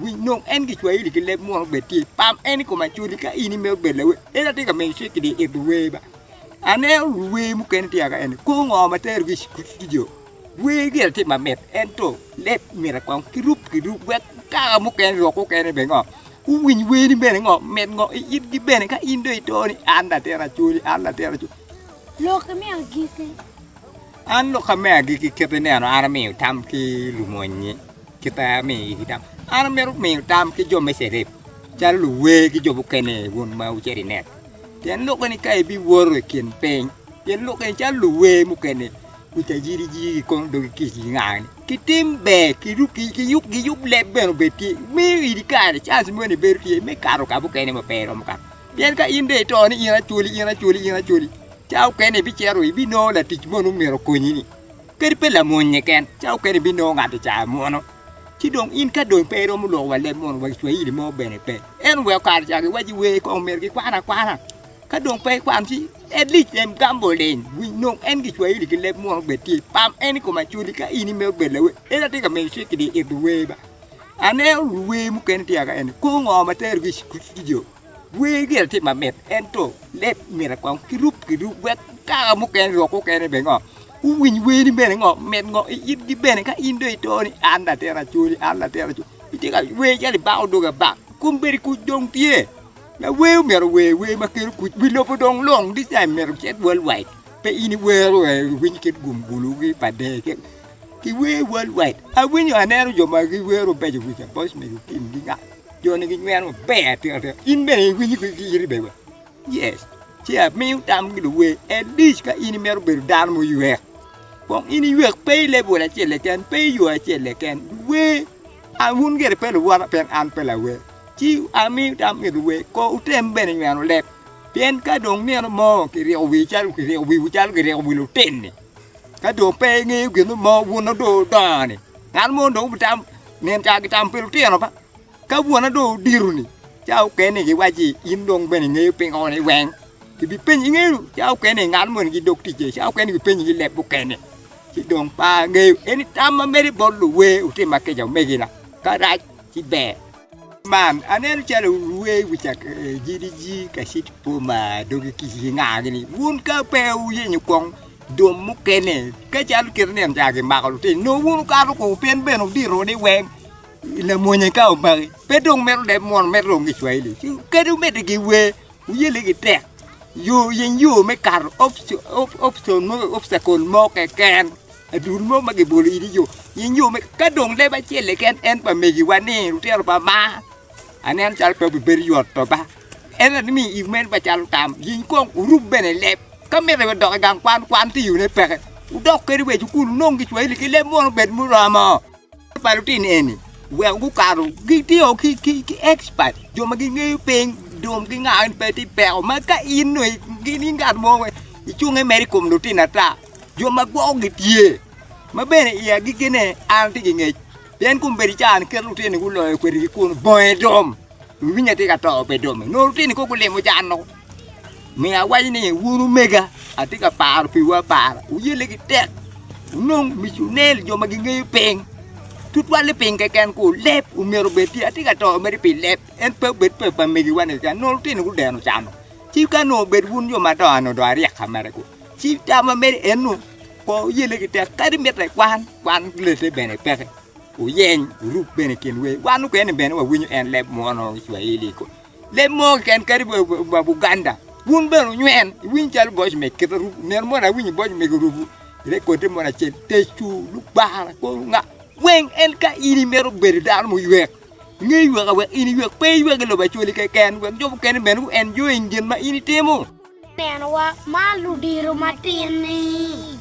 we know any way you can let more betty pam any come chulika in email below anything I may shake it every way and now we can take and go on matter which you we get it my mate and to let me a kirup wet kamuk and rock and bang off who win winning bang off men go eat the benica in the tony and that there are chuli and that there are look at me a geeky and look a maggie keeping an army tamki lumoni kita me hitam an meru me tam ki jo me serep chalu we ki jo bukene won ma u cheri net ten lo ni kai bi wor ken pen ten lo ken chalu we mu kene u ta jiri ji kon do ki ji ngani ki timbe ki ru ki yuk le ben beti me ri ka chance mo ni ber ki me karo ka bukene ma pero ma ka ten ka inde to ni ina chuli chao kene bi chero bi no la tich mo nu mero ko ni ker pe la monye ken chao kene bi no ngati cha mo no chi dong in ka dong pe ro mu lo wa le mon wa chwe mo bene pe en we ka ja wa ji we ko mer ki kwa na ka dong pe kwan chi at least them gambolin we know en ki chwe ki le mo be ti pam en ko ma chu ka in me be le we e la ti ka me shi ki di e we ba ane we mu ken ti ka en ko ngo ma ter ki jo we ki ti ma met en to le mi ra kwa ki rup we ka mu ken ro ko ken be ngo win we ni bene ngo met ngo it di bene ka indo to ni anda tera chuli ite ka we ya li ba do ga ba kum beri ku dong tie la we we ma ke ku bi lo dong long this time mer chet worldwide pe ini we win ket gum bulu gi pade ke ki we worldwide a win yo anero jo ma ki we ro be jo ki Bosmic tim di ga jo ni gi ngen be te in bene win ki ri be yes chia mi tam gi we at least ka ini mer be dan mo yu Bong ini work pay level at Chelecan, pay you at Chelecan, way. I won't get a pedal one pen and pella way. Chi, I mean, I'm in the way, go 10 benning on left. Pien Cadong near more, Kirio, we shall get a will 10. Cado paying you get no more, won't do darn. Almo no time, name Tagatam Piltiano. Kawana do diruni. Chow Kenny, Waji, in dong benning you ping on a wang. To be pinning you, Chow Kenny, Almond, you don't teach, how can you pin you left Buchanan? Chị đồng pa nghêu anytime mà mấy bộ lùi uti mà cái dòng mấy gì nè cả đại chị bè mà anh em chơi lùi với chắc GDG cái shit po mà đôi cái gì ngà cái này vun cá bèo gì nhiều con đùm múc cái này cái chơi kia này làm cái mà còn thì nó vun cá nó cũng bên bên nó đi rồi đi quen là mua nhà cao mà bên đông mẹ đẹp mòn mẹ rồng cái chuối đi chứ cái đó mẹ thì cái quê với lại cái trẹt you mấy cả option obstacle mo cái can dun mo ma ke boli di yo yin yo me ka dong le ba che le ken en pa me gi wani ru te pa ma anen chal pe be ri yot to ba en mi i men ba chal tam yin ko ru bene le ka me re do gang kwan ti yu ne pe u dok ke ri we ku nong ki chwe le ki le mo bet mu ra ma pa ru tin eni we ku ka ru gi ti o ki expert yo ma gi ngi peng dom ki nga en pe ti pe ma ka in noi gi ni ngat mo we i chu nge me ri kum ru tin ata yo ma go gi tie ma bene ia gi kene an ti nge pen kum beri chan ke ru tin ku lo ku ri ku boy dom mi nya ti ka to pe dom no ru tin ku le mo chan no mi a wa ni wuru mega ati ka par pi wa par u ye le gi tek nong mi chu nel yo ma gi nge peng tut wa le peng ke ken ku lep u mero beti ati ka to meri pi lep en pe bet pe pa me gi wa ne ka no ru tin ku de no chan chi ka no bet wun yo ma to ano do ari ka ma ku chi ta ma me en no ko yele ki te ka di met re kwan le te bene pe o yen ru bene ken we wan ko en bene wa winyu en le mo no chwa ili ko le mo ken ka di ba Buganda wun be no nyen win chal Bosmic ke ru ne mo na winyu Bosmic ru le ko te mo na che te chu lu ba ko nga wen en ka ini mero beri dal mo yek ngi we ka we ini we pe we ke lo ba chuli ke ken we jo ken bene en enjoying gen ma ini temo nè nó malu di rumah ini